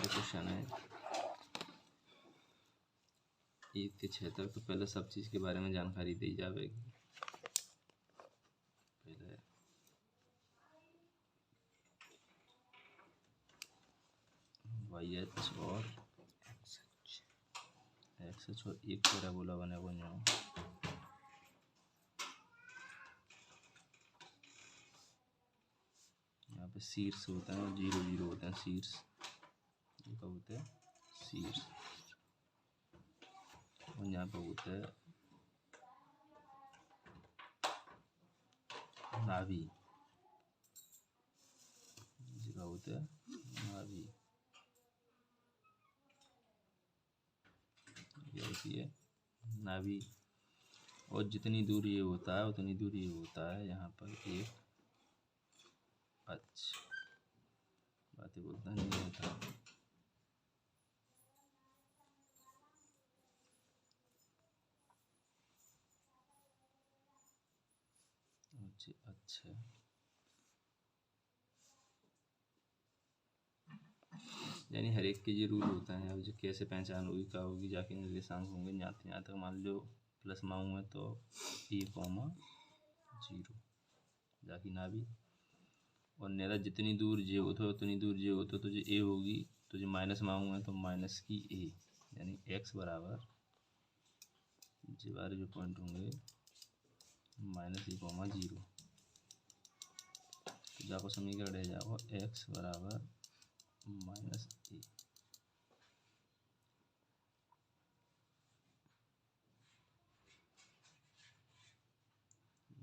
Question है 1 से 6 तक। तो पहले सब चीज़ के बारे में जानकारी दी जाएगी। पहले YH और XH और एक पैराबोला बने बन जाओ। यहाँ पे शीर्ष होता है और 0 0 होते हैं शीर्ष। ये कब होते हैं? शीर्ष। और यहाँ पे होता है नाभि। जगह होता है नाभि। ये होती है नाभि। और जितनी दूर ये होता है उतनी दूर ये होता है। यहाँ पर एक बातें बोलता नहीं होता। अच्छा यानी हर एक के ये रूल होता है। अब जो कैसे पहचान होगी क्या होगी, जाके निर्देशांक होंगे यहाँ तक मान लो प्लस मांगू है तो A,0 जाके नाभि। और नेता जितनी दूर जे हो तो उतनी दूर जे हो तो जो ए होगी तो जो माइनस मांगू है तो माइनस की ए, यानी x बराबर जे बारे जो पॉइंट होंगे -A,0। तो जाको समीकरण रह जाओ x बराबर -A।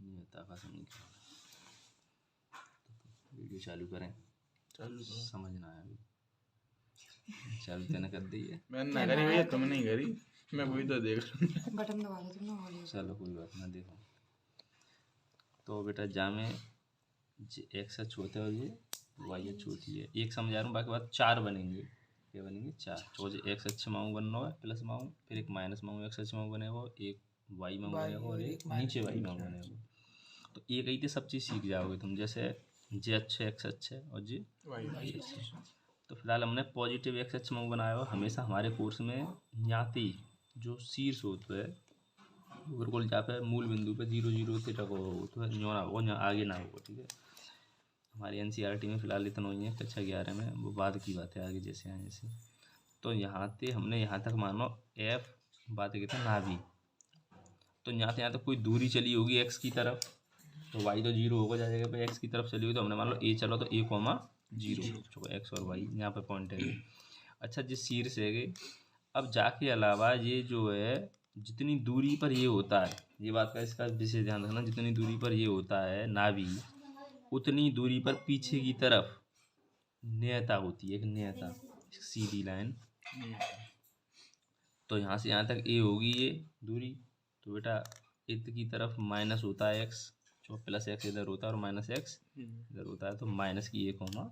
नेता का समीकरण। वीडियो चालू करें। चालू तो समझना है अभी। चालू तेने कर दी है। मैंने ना करी भैया, तुम नहीं करी। मैं वही तो देख रहा हूँ। बटन दबा दो तुमने हो लिया। चलो कोई बात ना, देखो तो बेटा जामे एक्स एच होता है और ये वाई एच होती है। एक समझा रहा हूँ, बाकी बात 4 बनेंगे। क्या बनेंगे? 4। तो जो एक्स एच माऊ बनना है प्लस माऊ, फिर एक माइनस माऊ एक्स एच माऊ बनेगा, एक वाई माऊ बनेगा और एक नीचे वाई माऊ बनेगा। तो एक ही सब चीज़ सीख जाओगे तुम। जैसे जे अच्छे एक्स अच्छे और जे वाई अच्छे। तो फिलहाल हमने पॉजिटिव एक्स एच माऊ बनाया हुआ। हमेशा हमारे कोर्स में यहाँ जो शीर्ष होता है बिल्कुल जहाँ पे मूल बिंदु पे 0 0 से टको हो तो न्योना हो, यहाँ आगे ना हो। ठीक है, हमारी NCERT में फ़िलहाल इतना ही है। कक्षा 11 में वो बाद की बात है, आगे जैसे आए जैसे। तो यहाँ से हमने यहाँ तक मानो F बात कहते हैं नाभि। तो यहाँ से यहाँ तक कोई दूरी चली होगी x की तरफ, तो y तो 0 होगा जाएगा पे x की तरफ चली हुई। तो हमने मान लो a चलो तो A,0 x और y यहाँ पे पॉइंट है। अच्छा, जिस शीर्ष है अब जाके अलावा ये जो है जितनी दूरी पर ये होता है, ये बात का इसका विशेष ध्यान रखना, जितनी दूरी पर ये होता है नाभि उतनी दूरी पर पीछे की तरफ नियता होती है। एक नियता सीधी लाइन। तो यहाँ से यहाँ तक ए होगी ये दूरी। तो बेटा इधर की तरफ माइनस होता है x, जो प्लस x इधर होता है और माइनस x इधर होता है। तो माइनस की A,0,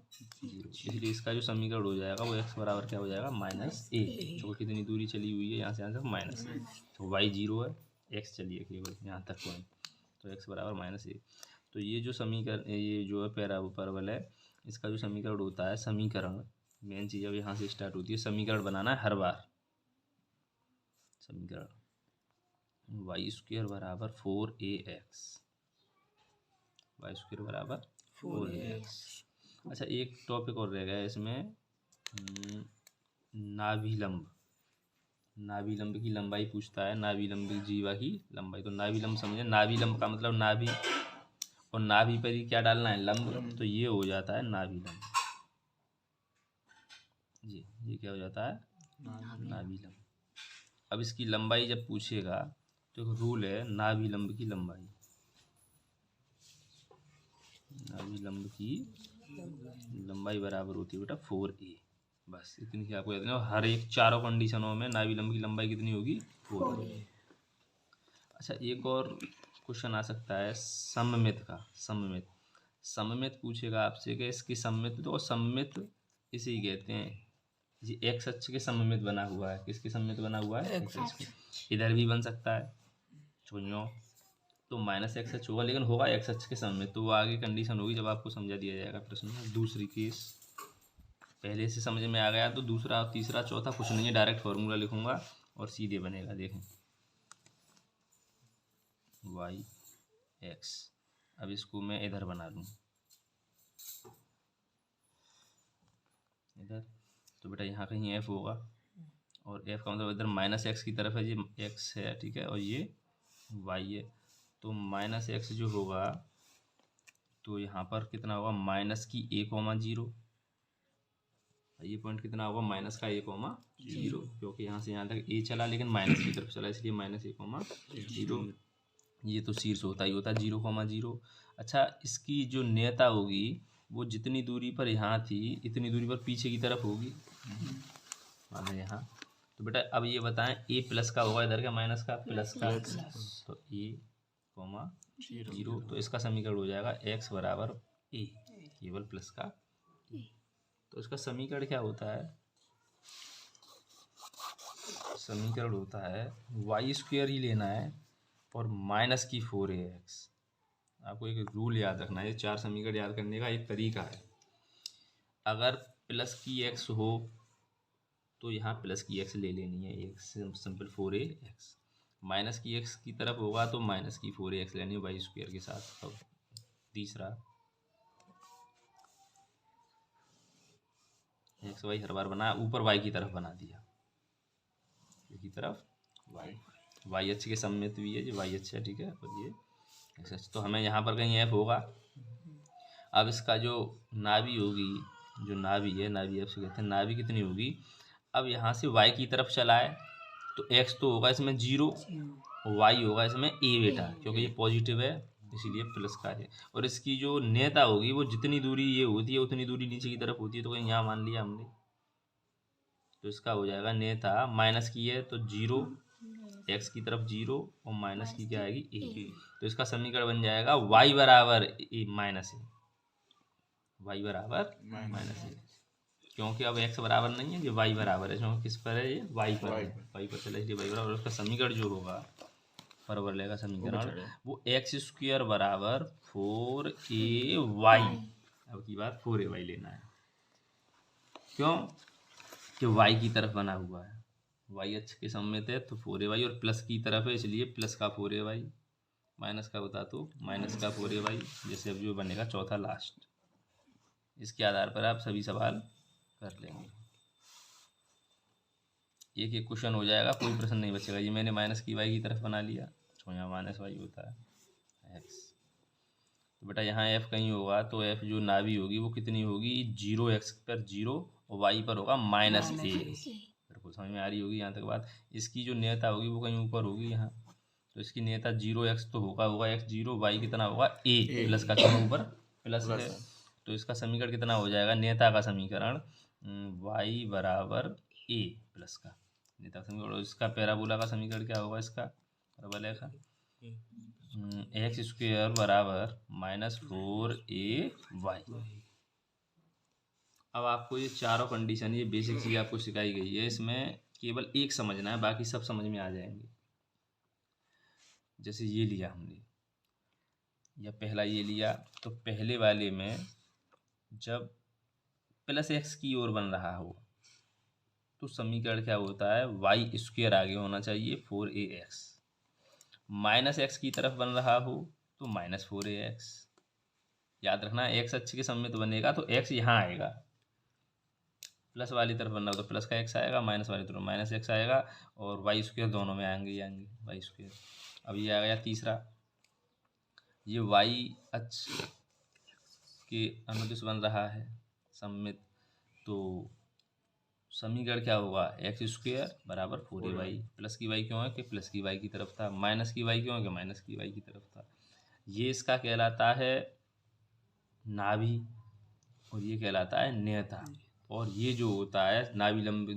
इसलिए इसका जो समीकरण हो जाएगा वो x बराबर क्या हो जाएगा? -A। जो कितनी दूरी चली हुई है यहाँ से यहाँ तक माइनस। तो y 0 है, x चलिए केवल यहाँ तक पॉइंट, तो x बराबर -A। तो ये जो समीकरण, ये जो है पैराबोला है, इसका जो समीकरण होता है, समीकरण मेन चीज़ अब यहाँ से स्टार्ट होती है। समीकरण बनाना है हर बार। समीकरण y² बराबर 4ax, y² बराबर 4ax। अच्छा, एक टॉपिक और रह गया इसमें, नाभिलंब। नाभिलंब की लंबाई पूछता है, नाभिलंब की जीवा की लंबाई। तो नाभिलंब समझे, नाभिलंब का मतलब नाभि, और नाभि पर ही क्या डालना है? लंब। तो ये हो जाता है नाभिलंब जी। ये क्या हो जाता है? नाभिलंब। अब इसकी लंबाई जब पूछेगा तो रूल है नाभिलंब की लंबाई। नाभिलंब की लंबाई बराबर होती है बेटा 4a। बस इतनी सी आपको याद रखना। हर एक चारों कंडीशनों में नाभिलंब की लंबाई कितनी होगी? 4a। अच्छा, एक और क्वेश्चन आ सकता है सममित का। सममित पूछेगा आपसे कि इसकी सममित, तो सममित इसे ही कहते हैं जी एक्स अक्ष के सममित बना हुआ है। किसके सममित बना हुआ है? एक्स अक्ष के। इधर भी बन सकता है चुनियो तो -x होगा, लेकिन होगा x अक्ष के सममित। तो वो आगे कंडीशन होगी जब आपको समझा दिया जाएगा प्रश्न में। दूसरी केस पहले से समझ में आ गया तो दूसरा तीसरा चौथा कुछ नहीं है, डायरेक्ट फार्मूला लिखूंगा और सीधे बनेगा। देखें वाई एक्स। अब इसको मैं इधर बना लूँ इधर, तो बेटा यहाँ कहीं एफ होगा और एफ का मतलब इधर माइनस एक्स की तरफ है, ये एक्स है ठीक है, और ये वाई है। तो माइनस एक्स जो होगा तो यहाँ पर कितना होगा माइनस की ए कोमा जीरो, ये पॉइंट कितना होगा माइनस का ए कोमा जीरो, क्योंकि यहाँ से यहाँ तक ए चला लेकिन माइनस की तरफ चला इसलिए माइनस ए कोमा जीरो। ये तो शीर्ष होता ही होता है 0,0। अच्छा इसकी जो नेता होगी वो जितनी दूरी पर यहाँ थी इतनी दूरी पर पीछे की तरफ होगी, माना यहाँ। तो बेटा अब ये बताएं ए प्लस का होगा इधर का माइनस का प्लस का, तो ए कोमा 0, तो इसका समीकरण हो जाएगा एक्स बराबर ए केवल प्लस का ए। तो इसका समीकरण क्या होता है, समीकरण होता है वाई स्क्वायर ही लेना है और माइनस की 4ax। आपको एक रूल याद रखना है, 4 समीकरण याद करने का एक तरीका है। अगर प्लस की x हो तो यहाँ प्लस की x ले लेनी है, एक सिंपल 4ax। माइनस की x की तरफ होगा तो माइनस की 4ax लेनी है वाई स्क्वायर के साथ। अब तीसरा एक्स वाई हर बार बना, ऊपर वाई की तरफ बना दिया, की तरफ वाई एच के सम्मित भी है, जो वाई एच है ठीक है, और ये एक्स एच। तो हमें यहाँ पर कहीं एफ होगा। अब इसका जो नाभि होगी, जो नाभि है, नाभि एफ से कहते हैं, नाभि कितनी होगी, अब यहाँ से वाई की तरफ चला है तो एक्स तो होगा इसमें 0 और वाई होगा इसमें ए बेटा, क्योंकि ये पॉजिटिव है इसीलिए प्लस का है। और इसकी जो नेता होगी वो जितनी दूरी ये होती है उतनी दूरी नीचे की तरफ होती है, तो कहीं यहाँ मान लिया हमने, तो इसका हो जाएगा नेता माइनस की है तो 0, एक्स की तरफ 0 और माइनस की क्या आएगी ए। तो इसका समीकरण बन जाएगा वाई बराबर ए माइनस ए, वाई बराबर माइनस ए, क्योंकि अब एक्स बराबर नहीं है, ये वाई बराबर है, क्योंकि किस पर है ये वाई पर है, वाई पर चला इसलिए वाई बराबर। उसका समीकरण जो होगा परवलय का समीकरण वो एक्स स्क्वायर बराबर 4ay। अब की बात 4ay लेना है, क्यों कि वाई की तरफ बना हुआ है, वाई एच के सम्मित है तो 4ay और प्लस की तरफ है इसलिए प्लस का 4ay, माइनस का होता तो माइनस का 4ay। जैसे अब जो बनेगा चौथा लास्ट, इसके आधार पर आप सभी सवाल कर लेंगे, एक एक क्वेश्चन हो जाएगा, कोई प्रश्न नहीं बचेगा। ये मैंने माइनस की वाई की तरफ बना लिया तो यहाँ माइनस वाई होता है एक्स। तो बेटा यहाँ एफ कहीं होगा तो एफ जो नाभि होगी वो कितनी होगी 0, एक्स पर 0 और वाई पर होगा माइनस ए। बिल्कुल समझ में आ रही होगी यहाँ तक बात। इसकी जो नेता होगी वो कहीं ऊपर होगी यहाँ, तो इसकी नेता 0 एक्स तो होगा एक्स 0, वाई कितना होगा ए प्लस का, क्यों ऊपर प्लस है। तो इसका समीकरण कितना हो जाएगा, नेता का समीकरण वाई बराबर ए प्लस का नेता का समीकरण। इसका पैराबोला का समीकरण क्या होगा, इसका पैराबोला का एक्स स्क्वायर बराबर -4ay। अब आपको ये चारों कंडीशन, ये बेसिक चीज़ आपको सिखाई गई है, इसमें केवल एक समझना है, बाकी सब समझ में आ जाएंगे। जैसे ये लिया हमने, या पहला ये लिया, तो पहले वाले में जब प्लस एक्स की ओर बन रहा हो तो समीकरण क्या होता है, वाई स्क्वायर आगे होना चाहिए 4ax। माइनस एक्स की तरफ बन रहा हो तो -4ax। याद रखना एक्स अक्ष के सम्मित बनेगा तो एक्स यहाँ आएगा, प्लस वाली तरफ बनना हो तो प्लस का एक्स आएगा, माइनस वाली तरफ माइनस एक्स आएगा, और वाई स्क्वायर दोनों में आएंगे वाई स्क्वायर। अब ये आ गया तीसरा, ये वाई अक्ष के अनुदिश बन रहा है सम्मित, तो समीकरण क्या होगा, एक्स स्क्वायर बराबर 4ay। प्लस की वाई क्यों है कि प्लस की वाई की तरफ था, माइनस की वाई क्यों है कि माइनस की वाई की तरफ था। ये इसका कहलाता है नाभि और ये कहलाता है नेता। और ये जो होता है नाभि लंब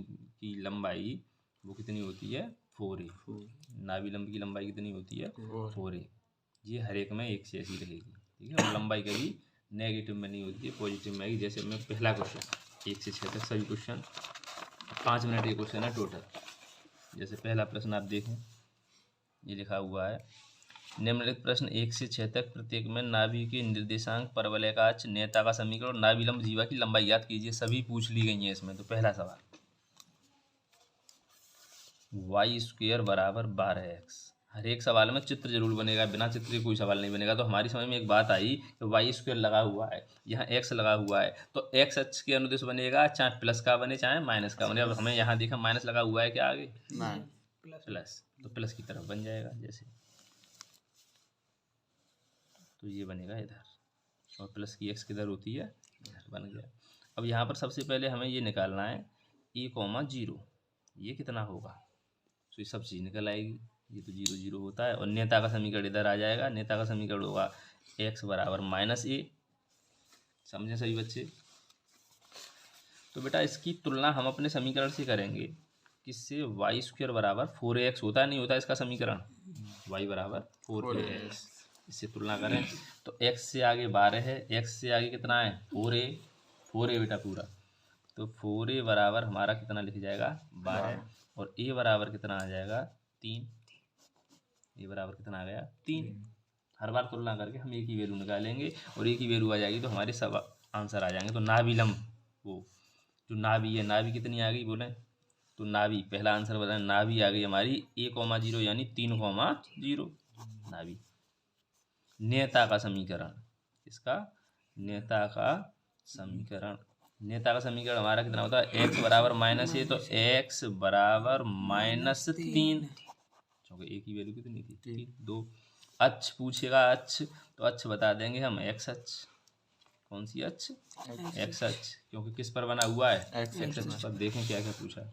की लंबाई वो कितनी होती है 4a। नाभि लंब की लंबाई कितनी होती है 4a। ये हर एक में एक से ऐसी रहेगी, ठीक है। और लंबाई कभी नेगेटिव में नहीं होती है, पॉजिटिव में आएगी। जैसे मैं पहला क्वेश्चन 1 से 6 तक सभी क्वेश्चन 5 मिनट के क्वेश्चन है टोटल। जैसे पहला प्रश्न आप देखें, ये लिखा हुआ है निम्नलिखित प्रश्न 1 से 6 तक प्रत्येक में नाभि के निर्देशांक, परवलयकाक्ष, नेता का समीकरण और नाभि लंब जीवा की लंबाई याद कीजिए। सभी पूछ ली गई हैं इसमें। तो पहला सवाल, वाई स्क्वेयर बराबर 12x। हर एक सवाल में चित्र जरूर बनेगा, बिना चित्र के कोई सवाल नहीं बनेगा। तो हमारी समझ में एक बात आई कि वाई स्क्वेयर लगा हुआ है, यहाँ x लगा हुआ है, तो x अक्ष के अनुदिश बनेगा, चाहे प्लस का बने चाहे माइनस का बने। अब हमें यहाँ देखा माइनस लगा हुआ है, क्या आगे प्लस, तो प्लस की तरफ बन जाएगा जैसे, तो ये बनेगा इधर, और प्लस की x किधर होती है, इधर बन गया। अब यहाँ पर सबसे पहले हमें ये निकालना है a,0, ये कितना होगा, तो ये सब चीज़ निकल आएगी। ये तो 0 0 होता है, और नेता का समीकरण इधर आ जाएगा। नेता का समीकरण होगा x बराबर -a। समझे सभी बच्चे? तो बेटा इसकी तुलना हम अपने समीकरण से करेंगे, किससे, वाई स्क्वायर बराबर 4ax होता है, नहीं होता इसका समीकरण, y बराबर 4ax। इससे तुलना करें तो x से आगे 12 है, x से आगे कितना है 4a बेटा पूरा, तो 4a बराबर हमारा कितना लिख जाएगा 12, और a बराबर कितना आ जाएगा 3। a बराबर कितना आ गया 3। हर बार तुलना करके हम एक ही वैल्यू निकालेंगे, और एक ही वैल्यू आ जाएगी तो हमारे सब आंसर आ जाएंगे। तो नाभि लंब, वो जो नाभि है, नाभि कितनी आ गई बोलें, तो नाभि पहला आंसर बताएं, नाभि आ गई हमारी a,0 यानी 3,0 नाभि। नेता का समीकरण, इसका नेता का समीकरण, नेता का समीकरण हमारा कितना होता है, x बराबर -a, तो x बराबर -3, क्योंकि एक ही वैल्यू कितनी थी 3, 2। अक्ष पूछेगा, अक्ष तो अक्ष बता देंगे हम x अक्ष। कौन सी अक्ष, x अक्ष, क्योंकि किस पर बना हुआ है, x अक्ष पर। देखें क्या क्या पूछा है।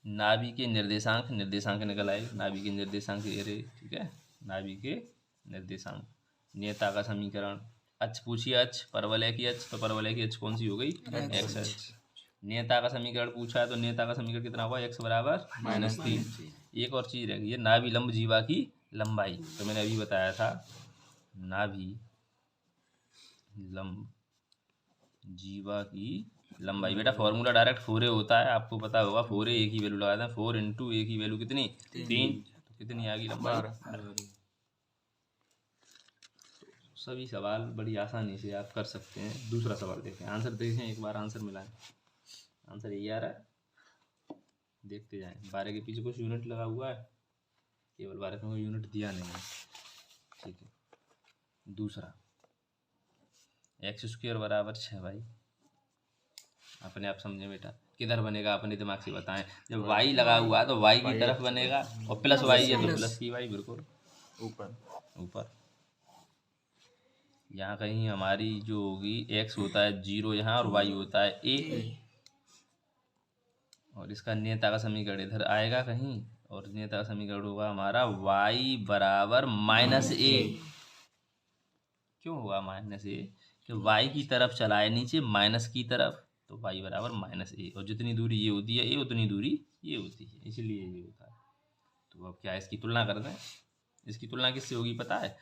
नाभि के निर्देशांक, निर्देशांक निकल आए, नाभि के निर्देशांक ये रहे, ठीक है, नाभि के निर्देशांक। नेता का समीकरण, अक्ष पूछिए, अक्ष परवलय की अक्ष, तो परवलय की अक्ष कौन सी हो गई, x अक्ष। नेता का समीकरण पूछा है, तो नेता का समीकरण कितना होगा, x बराबर -3। एक और चीज रह गई है, नाभि लंब जीवा की लंबाई। तो मैंने अभी बताया था, नाभि लंब जीवा की लंबाई, बेटा फॉर्मूला डायरेक्ट 4a होता है, आपको पता होगा। 4a एक ही वैल्यू लगाते हैं, 4 × a की वैल्यू कितनी 3, तो कितनी आ गई लंबाई 12। सभी सवाल बड़ी आसानी से आप कर सकते हैं। दूसरा सवाल देखें, आंसर देखें एक बार, आंसर मिलाएं। आंसर यही आ रहा है, देखते जाएं। 12 के पीछे कुछ यूनिट लगा हुआ है, केवल 12 का यूनिट दिया नहीं है, ठीक है। दूसरा, x² बराबर 6 भाई, अपने आप समझे बेटा, किधर बनेगा अपने दिमाग से बताएं। जब y लगा हुआ है तो y की तरफ बनेगा, और प्लस y है तो प्लस की y, बिल्कुल ऊपर। यहाँ कहीं हमारी जो होगी x होता है 0 यहाँ, और y होता है a, और इसका नेता का समीकरण इधर आएगा कहीं, और नेता का समीकरण होगा हमारा y बराबर -a। क्यों होगा -a, कि y की तरफ चला है नीचे, माइनस की तरफ, तो y बराबर -a, और जितनी दूरी ये होती है a, उतनी दूरी ये होती है, इसलिए ये होता है। तो अब क्या इसकी तुलना कर दें, इसकी तुलना किससे होगी पता है,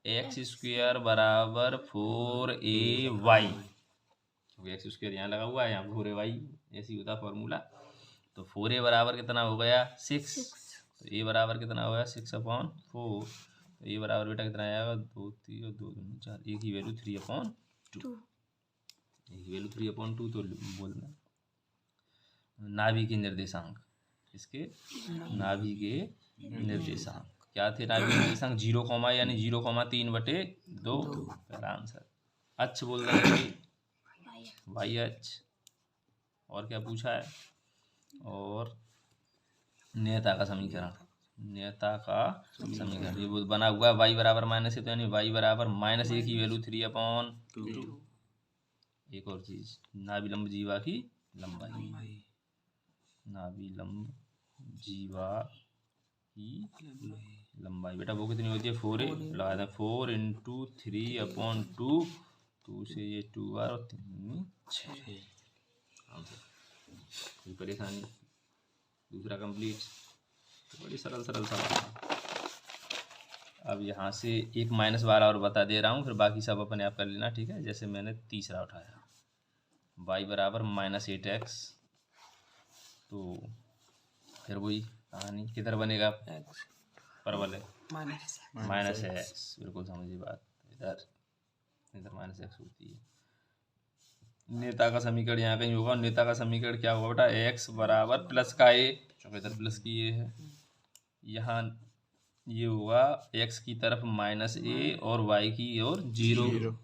x² बराबर 4ay, क्योंकि x² यहाँ लगा हुआ है, यहाँ 4ay, ऐसी होता है फॉर्मूला। तो 4a बराबर कितना हो गया 6, तो a बराबर कितना हो गया 6/4, तो a बराबर बेटा कितना आएगा 2 3 और 2 2 4, एक ही वैल्यू 3/2, एक ही वैल्यू 3/2। तो बोलना नाभि के निर्देशांक, इसके नाभि के निर्देशांक क्या थे, नाभि के निर्देशांक 0, यानी 0,3/2, पहला आंसर। अक्ष बोल रहे हैं y अक्ष, और क्या पूछा है, और नेता का समीकरण, नेता का समीकरण ये बना हुआ है y बराबर -a, तो यानी y बराबर -a की वैल्यू 3/2। एक और चीज, नाभि लंब जीवा की लंबाई, नाभि लंब जीवा की लंबाई बेटा वो कितनी होती है 4a, लगा दें 4 × 3/2, 2 से ये 2 बार और 3 6, कोई परेशानी। दूसरा कंप्लीट, तो बड़ी सरल सवाल। अब यहाँ से एक माइनस वाला और बता दे रहा हूँ, फिर बाकी सब अपने आप कर लेना, ठीक है। जैसे मैंने तीसरा उठाया, y बराबर -8x, तो फिर वही कहानी, किधर बनेगा परवल है माइनस -x। एक्स, बिल्कुल समझिए बात। इधर इधर माइनस एक्स होती है। नेता का समीकरण यहाँ कहीं होगा। नेता का समीकरण क्या होगा बेटा, एक्स बराबर प्लस का ए, क्योंकि इधर प्लस की ए है। यहाँ ये होगा एक्स की तरफ माइनस ए और वाई की ओर जीरो।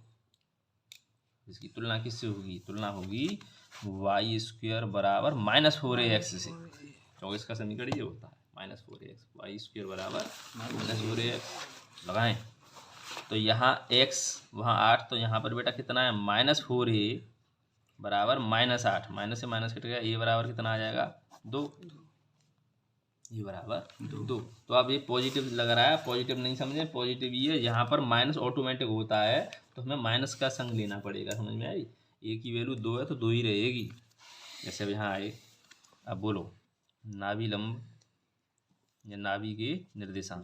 इसकी तुलना किससे होगी, तुलना होगी वाई स्क्वायर बराबर -4ax से, क्योंकि इसका समीकरण ये होता है -4ax, वाई स्क्वायर बराबर -4ax। लगाएं तो यहाँ x वहाँ 8, तो यहाँ पर बेटा कितना है -4a बराबर -8, माइनस से माइनस कट गया, a बराबर कितना आ जाएगा 2, ये बराबर 2। तो अब ये पॉजिटिव लग रहा है, पॉजिटिव नहीं समझे, पॉजिटिव ये यहाँ पर माइनस ऑटोमेटिक होता है, तो हमें माइनस का संग लेना पड़ेगा। समझ में आई, a की वैल्यू 2 है तो 2 ही रहेगी। जैसे अब यहाँ आए, अब बोलो नाभि लंब या नाभि के निर्देशांक,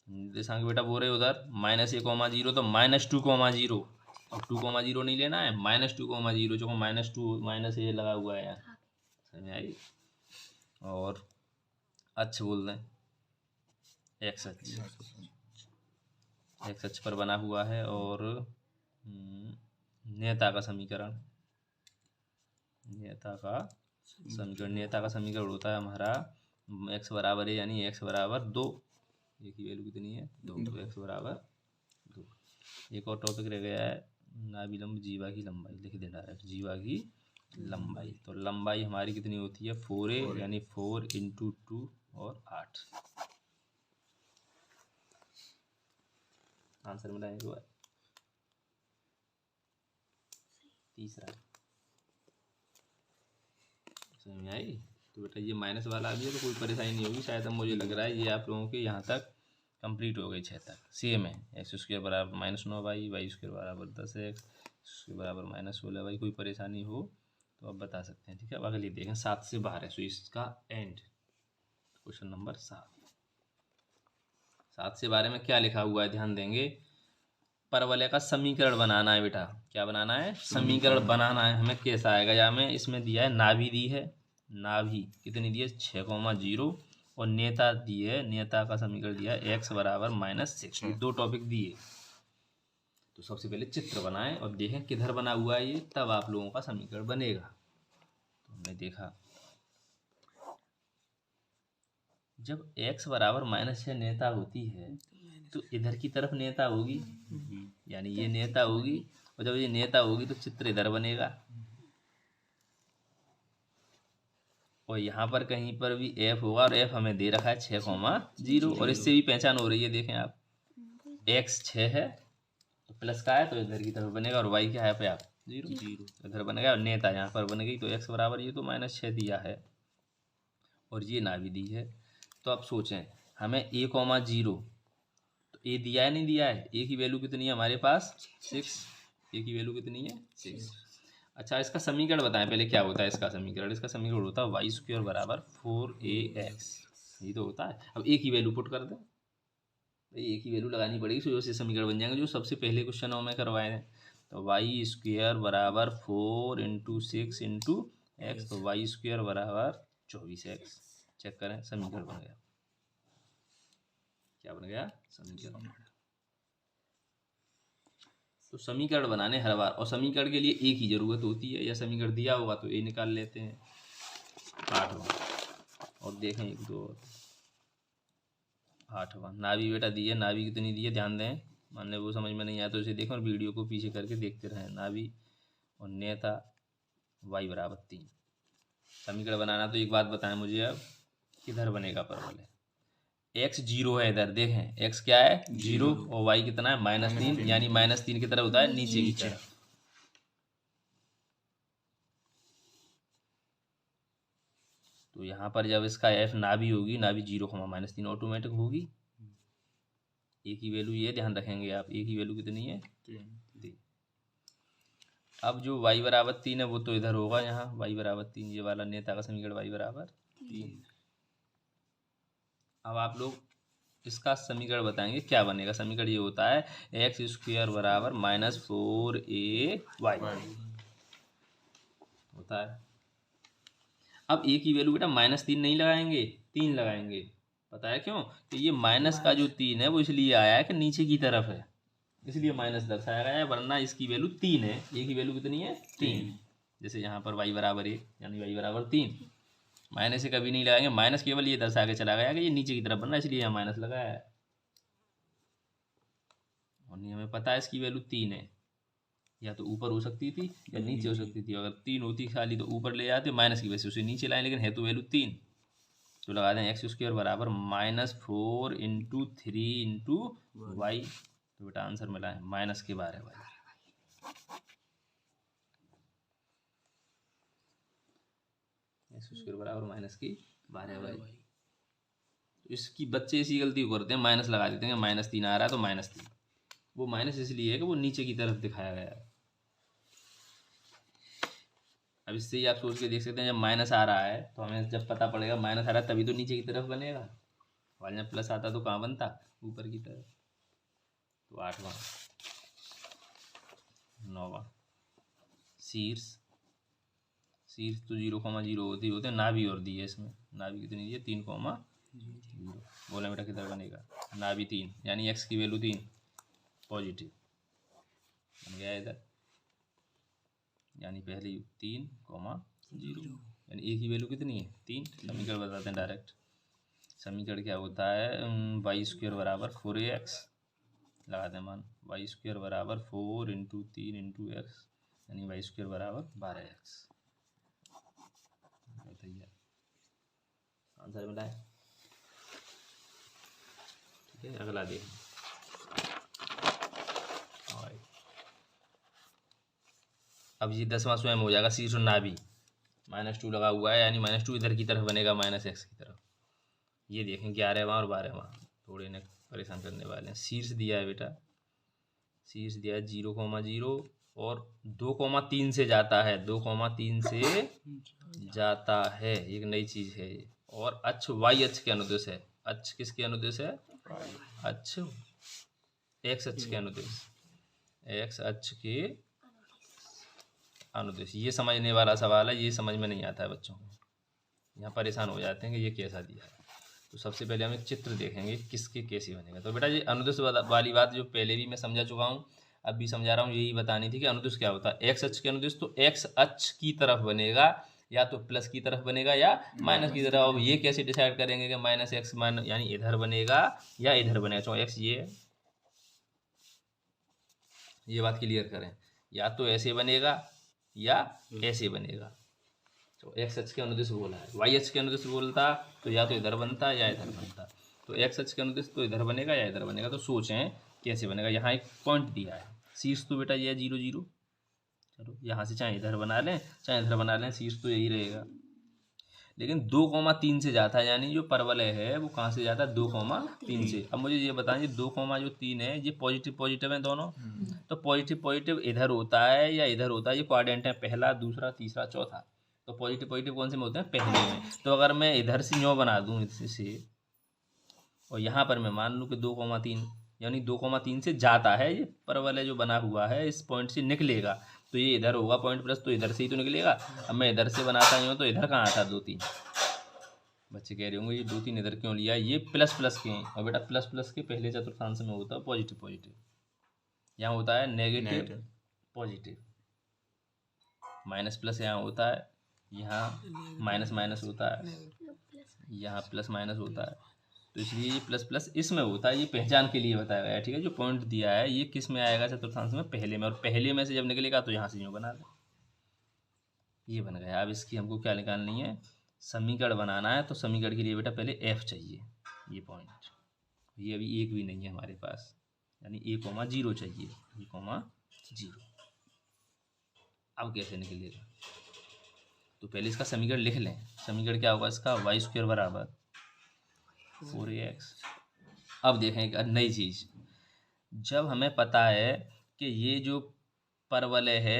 निर्देशांक बेटा बोल रहे उधर -a,0 तो -2,0, और 2,0 नहीं लेना है, -2,0, जो -2 -a लगा हुआ है यार, समझ में आई। और अक्ष बोल दें एक्स अक्ष, एक्स अक्ष पर बना हुआ है। और नेता का समीकरण, नेता का समीकरण होता है हमारा x बराबर है, यानी x बराबर 2, ये की वैल्यू कितनी है 2, तो x बराबर 2। एक और टॉपिक रह गया है नाभि लंब जीवा की लंबाई, लिख देना डायरेक्ट जीवा की लंबाई। तो लंबाई हमारी कितनी होती है 4a, यानी 4 × 2 और 8। आंसर मिला है तीसरा, समझ में आई। तो बेटा ये माइनस वाला भी है तो कोई परेशानी नहीं होगी शायद। अब मुझे लग रहा है ये आप लोगों के यहाँ तक कंप्लीट हो गई 6 तक। सेम है, x² बराबर -9y, y² बराबर 10x, x² बराबर -16y। कोई परेशानी हो तो आप बता सकते हैं, ठीक है। अब अगले देखें 7 से 12, सो इसका एंड क्वेश्चन नंबर 7 से 12 में क्या लिखा हुआ है ध्यान देंगे। परवलय का समीकरण बनाना है बेटा, क्या बनाना है, समीकरण बनाना है। हमें कैसा आएगा, या हमें इसमें दिया है नाभि दी है, नाभि कितनी दी है 6,0 और नेता दी है, नेता का समीकरण दिया है x बराबर -6। ये 2 टॉपिक दिए। तो सबसे पहले चित्र बनाएं और देखें किधर बना हुआ है ये, तब आप लोगों का समीकरण बनेगा। तो हमने देखा जब x बराबर -6 नेता होती है तो इधर की तरफ नेता होगी, यानी ये नेता होगी, और जब ये नेता होगी तो चित्र इधर बनेगा। और यहाँ पर कहीं पर भी f होगा, और f हमें दे रखा है 6,0, और इससे भी पहचान हो रही है। देखें आप, x 6 है तो प्लस का है तो इधर की तरफ बनेगा, और y क्या है पे आप 0 इधर बनेगा, और नेता यहाँ पर बन गई। तो x बराबर ये तो -6 दिया है और ये नाभि दी है। तो आप सोचें हमें a, 0 तो a दिया है नहीं दिया है, a की वैल्यू कितनी है हमारे पास 6, a की वैल्यू कितनी है 6। अच्छा इसका समीकरण बताएं पहले, क्या होता है इसका समीकरण। इसका समीकरण होता है y² बराबर 4ax, ये तो होता है। अब a की वैल्यू पुट कर दें, भाई a की वैल्यू लगानी पड़ेगी, तो उससे समीकरण बन जाएंगे जो सबसे पहले क्वेश्चनों में करवाए थे। तो y² बराबर 4 × 6 × x, तो y² बराबर 24x। चेक करें समीकरण बन गया, क्या बन गया समीकरण। तो समीकरण बनाने हर बार, और समीकरण के लिए a की जरूरत होती है, या समीकरण दिया होगा तो a निकाल लेते हैं 8वां। और देखें 1 2 8वां नाभि बेटा दी है, नाभि कितनी दी है ध्यान दें, मान लें वो समझ में नहीं आया तो इसे देखें और वीडियो को पीछे करके देखते रहें। नाभि और नेता y बराबर 3। समीकरण बनाना तो एक बात बताएं मुझे, अब किधर बनेगा परवल है, x 0 है इधर, देखें x क्या है 0 और y कितना है -3, यानी -3 की तरफ होता है नीचे की तरफ। तो यहाँ पर जब इसका f नाभि होगी, नाभि 0, -3 ऑटोमेटिक होगी। a की वैल्यू ये ध्यान रखेंगे आप, a की वैल्यू कितनी है 3। अब जो y बराबर 3 है वो तो इधर होगा, यहाँ y बराबर 3, ये वाला नेता का समीकरण y बराबर 3। अब आप लोग इसका समीकरण बताएंगे क्या बनेगा। समीकरण ये होता है x² बराबर -4ay होता है। अब a की वैल्यू बेटा -3 नहीं लगाएंगे, 3 लगाएंगे, पता है क्यों? कि ये माइनस का जो 3 है वो इसलिए आया है कि नीचे की तरफ है, इसलिए माइनस दर्शाया गया है, वरना इसकी वैल्यू 3 है। ए की वैल्यू कितनी है? 3। जैसे यहाँ पर y बराबर 1 यानी y बराबर 3, माइनस से कभी नहीं लगाएंगे, माइनस केवल ये दर्शा के चला गया कि ये नीचे की तरफ बनना है, इसलिए यहाँ माइनस लगाया है। और नहीं, हमें पता है इसकी वैल्यू 3 है, या तो ऊपर हो सकती थी या नीचे हो सकती थी। अगर 3 होती खाली तो ऊपर ले जाते, माइनस की वजह से उसे नीचे लाए, लेकिन है तो वैल्यू 3। तो लगा दें x² बराबर -4 × 3 × y। तो बेटा आंसर मिला है माइनस के 12 वाई। x² बराबर -12y। इसकी बच्चे इसी गलती को करते हैं, माइनस लगा देते हैं, -3 आ रहा है तो -3। वो माइनस इसलिए है कि वो नीचे की तरफ दिखाया गया है। अब इससे ही आप सोच के देख सकते हैं, जब माइनस आ रहा है तो हमें जब पता पड़ेगा माइनस आ रहा है तभी तो नीचे की तरफ बनेगा, और जब प्लस आता तो कहाँ बनता? ऊपर की तरफ। तो 8वां 9वां शीर्ष तो 0,0 होते हैं, नाभि और दी है इसमें, नाभि कितनी दी है? 3,0। बोला बेटा किधर बनेगा? नाभि 3 यानी x की वैल्यू 3 पॉजिटिव बन गया इधर, यानी पहली 3,0 यानी a की वैल्यू कितनी है? 3। समीकरण बताते हैं डायरेक्ट। समीकरण क्या होता है? y² बराबर 4ax लगा दें मान, y² बराबर 4 × 3 × x यानी y² बराबर 12x। बताइए आंसर मिला है। ठीक है, अगला देखें। अब ये 10वां स्वयं हो जाएगा, शीर्ष और नाभि -2 लगा हुआ है, यानी -2 इधर की तरफ बनेगा, -x की तरफ। ये देखें 11वां और 12वां थोड़े इन्हें परेशान करने वाले हैं। शीर्ष दिया है बेटा, शीर्ष दिया है 0,0 और 2,3 से जाता है, 2,3 से जाता है, एक नई चीज़ है ये। और अक्ष y अक्ष के अनुदिश है। अक्ष किसके अनुदिश है? अक्ष x अक्ष के अनुदिश, x अक्ष के अनुदिश। ये समझने वाला सवाल है, ये समझ में नहीं आता है बच्चों को, यहाँ परेशान हो जाते हैं कि ये कैसा दिया है। तो सबसे पहले हम एक चित्र देखेंगे किसके कैसे बनेगा। तो बेटा ये अनुदिश वाली बात जो पहले भी मैं समझा चुका हूँ, अब भी समझा रहा हूँ, यही बतानी थी कि अनुदिश क्या होता है। x अक्ष के अनुदिश तो x अक्ष की तरफ बनेगा, या तो प्लस की तरफ बनेगा या माइनस की तरफ। अब ये कैसे डिसाइड करेंगे कि -x यानी इधर बनेगा या इधर बनेगा? चलो x ये बात क्लियर करें, या तो ऐसे बनेगा या ऐसे बनेगा। तो x अक्ष के अनुदिश बोला है, y अक्ष के अनुदिश बोलता तो या तो इधर बनता या इधर बनता। तो x अक्ष के अनुदिश तो इधर बनेगा या इधर बनेगा। तो सोचें कैसे बनेगा। यहाँ एक पॉइंट दिया है, शीर्ष तो बेटा ये 0, 0। चलो यहाँ से चाहे इधर बना लें चाहे इधर बना लें, शीर्ष तो यही रहेगा। लेकिन 2,3 से जाता है, यानी जो परवलय है वो कहाँ से जाता है? 2,3 से। अब मुझे ये बताएं, 2,3 है, ये पॉजिटिव पॉजिटिव है दोनों, तो पॉजिटिव पॉजिटिव इधर होता है या इधर होता है? ये क्वाड्रेंट है, पहला, दूसरा, तीसरा, चौथा। तो पॉजिटिव पॉजिटिव कौन से में होते हैं? पहले में। तो अगर मैं इधर से यूँ बना दूँ इससे, और यहाँ पर मैं मान लूँ कि 2,3 यानी 2,3 से जाता है, ये परवलय जो बना हुआ है इस पॉइंट से निकलेगा, तो ये इधर होगा पॉइंट प्लस, तो इधर से ही तो निकलेगा। अब मैं इधर से बनाता हूँ तो इधर कहाँ आता? 2,3। बच्चे कह रहे होंगे ये 2,3 इधर क्यों लिया? ये प्लस प्लस के हैं, और बेटा प्लस प्लस के पहले चतुर्थांश में होता है पॉजिटिव पॉजिटिव, यहाँ होता है नेगेटिव पॉजिटिव। माइनस प्लस यहाँ होता है, यहाँ माइनस माइनस होता है, यहाँ प्लस माइनस होता है। तो इसलिए ये प्लस प्लस इसमें होता है, ये पहचान के लिए बताया गया है। ठीक है, जो पॉइंट दिया है ये किस में आएगा? चतुर्थांश में, पहले में। और पहले में से जब निकलेगा तो यहाँ से यूँ बना दें, ये बन गया। अब इसकी हमको क्या निकालनी है? समीकरण बनाना है। तो समीकरण के लिए बेटा पहले f चाहिए, ये पॉइंट, ये अभी एक भी नहीं है हमारे पास, यानी a,0 चाहिए, a,0। अब कैसे निकलेगा? तो पहले इसका समीकरण लिख लें। समीकरण क्या होगा इसका? y² बराबर 4ax। अब देखें एक नई चीज़, जब हमें पता है कि ये जो परवलय है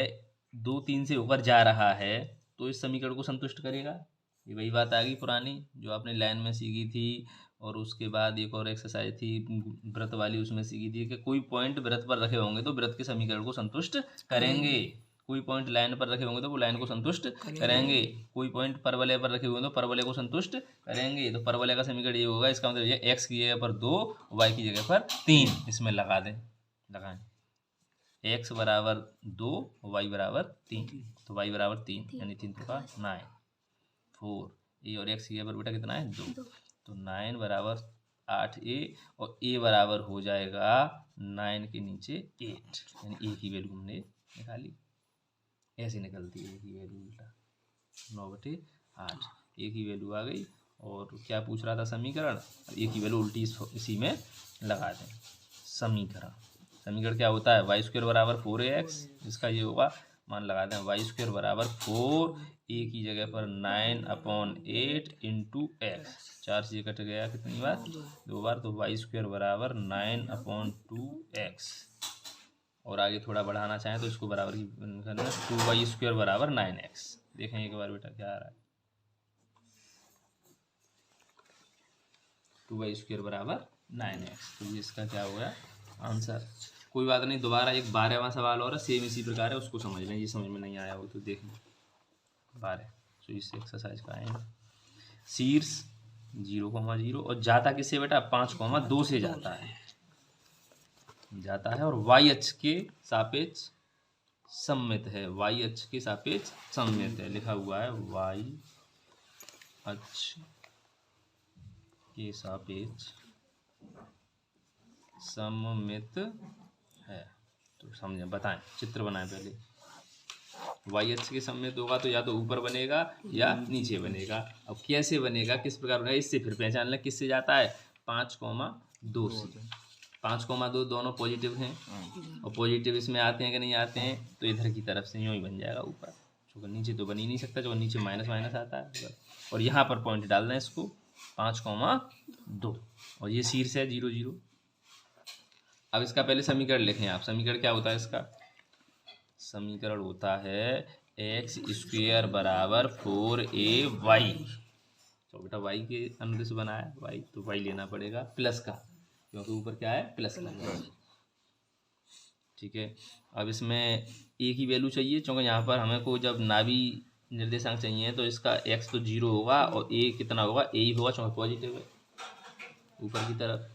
2,3 से ऊपर जा रहा है, तो इस समीकरण को संतुष्ट करेगा। ये वही बात आ गई पुरानी जो आपने लाइन में सीखी थी, और उसके बाद एक और एक्सरसाइज थी वृत्त वाली, उसमें सीखी थी कि कोई पॉइंट वृत्त पर रखे होंगे तो वृत्त के समीकरण को संतुष्ट करेंगे। कोई पॉइंट लाइन पर रखे होंगे तो वो लाइन को संतुष्ट करेंगे, कोई पॉइंट परवलय पर रखे हुए तो परवलय को संतुष्ट करेंगे। तो परवलय का समीकरण ये होगा, इसका मतलब ये एक्स की जगह पर 2, वाई की जगह पर 3 इसमें लगा दें, लगाएं। एक्स बराबर 2, वाई बराबर 3, तो वाई बराबर 3 यानी 3 तो का 9, 4 ए और एक्स की जगह पर बेटा कितना है 2, तो 9 बराबर 8a और a बराबर हो जाएगा 9 के नीचे 8, यानी a की वैल्यू हमने निकाली। ऐसे निकलती है a की वैल्यू उल्टा 9/8, a की वैल्यू आ गई। और क्या पूछ रहा था समीकरण, a की वैल्यू उल्टी इसी में लगा दें। समीकरण क्या होता है, वाई स्क्वायर बराबर 4ax, जिसका ये होगा मान लगा दें वाई स्क्वायर बराबर 4, ए की जगह पर 9/8 इंटू एक्स, 4 से कट गया कितनी बार, 2 बार, तो वाई स्क्वायर बराबर 9/2x। और आगे थोड़ा बढ़ाना चाहें तो इसको बराबर की करना, 2y स्क्वायर बराबर 9x। देखें एक बार बेटा क्या आ रहा है, 2y स्क्वायर बराबर 9x। तो ये इसका क्या हो गया आंसर। कोई बात नहीं, दोबारा एक 12वां सवाल और है, सेम इसी प्रकार है, उसको समझ लें। ये समझ में नहीं आया हो तो देखें 12, तो इस एक्सरसाइज का आएगा शीर्ष 0,0 और जाता किससे बेटा 5,2 से जाता है और वाई अक्ष के सापेक्ष सममित है, वाई अक्ष के सापेक्ष सममित है, लिखा हुआ है वाई अक्ष के सापेक्ष सममित है। तो समझें, बताएं, चित्र बनाएं पहले। वाई अक्ष के सममित होगा तो या तो ऊपर बनेगा या नीचे बनेगा। अब कैसे बनेगा, किस प्रकार बनेगा, इससे फिर पहचान लें किससे जाता है 5,2 से। 5,2 दोनों पॉजिटिव हैं और पॉजिटिव इसमें आते हैं कि नहीं आते हैं, तो इधर की तरफ से यूँ ही बन जाएगा ऊपर, क्योंकि नीचे तो बन ही नहीं सकता, जो नीचे माइनस माइनस आता है। और यहाँ पर पॉइंट डाल दें इसको 5,2 और ये शीर्ष है 0,0। अब इसका पहले समीकरण लिखें आप। समीकरण क्या होता है इसका, समीकरण होता है एक्स स्क्वेयर बराबर 4ay। तो बेटा y के अनुदिश बनाया y, तो y लेना पड़ेगा प्लस का, क्योंकि ऊपर क्या है प्लस का। ठीक है, अब इसमें a की वैल्यू चाहिए, क्योंकि यहाँ पर हमें को जब नाभि निर्देशांक चाहिए तो इसका x तो 0 होगा और a कितना होगा, a ही होगा, क्योंकि पॉजिटिव है ऊपर की तरफ।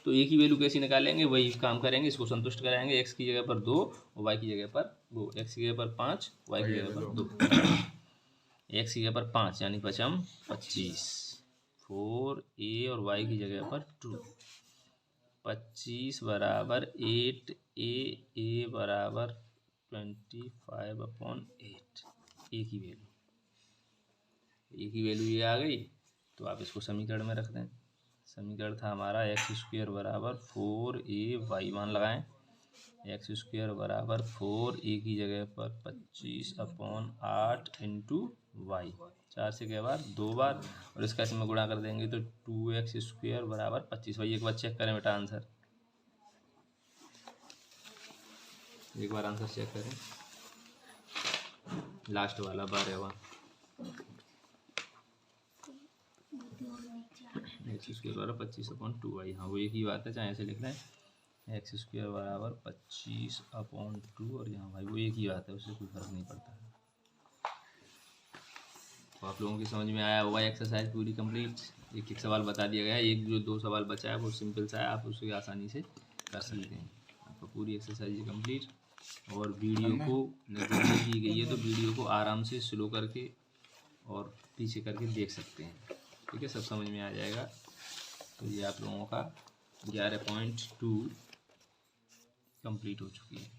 तो a की वैल्यू कैसे निकालेंगे, वही काम करेंगे, इसको संतुष्ट कराएंगे। x की जगह पर 2 और y की जगह पर वो, x की जगह पर 5, y की जगह पर 2, x की जगह पर 5 यानी 5×5 25, 4a और y की जगह पर 2, 25 बराबर 8a, a बराबर 25/8। a की वैल्यू ये आ गई, तो आप इसको समीकरण में रख दें। समीकरण था हमारा एक्स स्क्वायर बराबर 4ay, मान लगाएं एक्स स्क्वायर बराबर 4a की जगह पर 25/8 इंटू वाई, 4 से कई बार 2 बार, और इसका इसमें गुणा कर देंगे तो 2x स्क्वायर बराबर 25। भाई एक बार चेक करें बेटा आंसर, एक बार आंसर चेक करें, लास्ट वाला 12वां, एक्स स्क्वायर बराबर 25/2y। हाँ वो एक ही बात है, चाहे ऐसे लिख रहे हैं एक्स स्क्वायर बराबर 25/2 और यहाँ भाई वो एक ही बात है, उससे कोई फर्क नहीं पड़ता। तो आप लोगों की समझ में आया होगा, एक्सरसाइज पूरी कंप्लीट। एक सवाल बता दिया गया है, एक जो 2 सवाल बचा है वो सिंपल सा है, आप उसे आसानी से कर सकते हैं। आपको पूरी एक्सरसाइज कंप्लीट। और वीडियो को निर्देशित की गई है तो वीडियो को आराम से स्लो करके और पीछे करके देख सकते हैं, ठीक है, सब समझ में आ जाएगा। तो ये आप लोगों का 11.2 कंप्लीट हो चुकी है।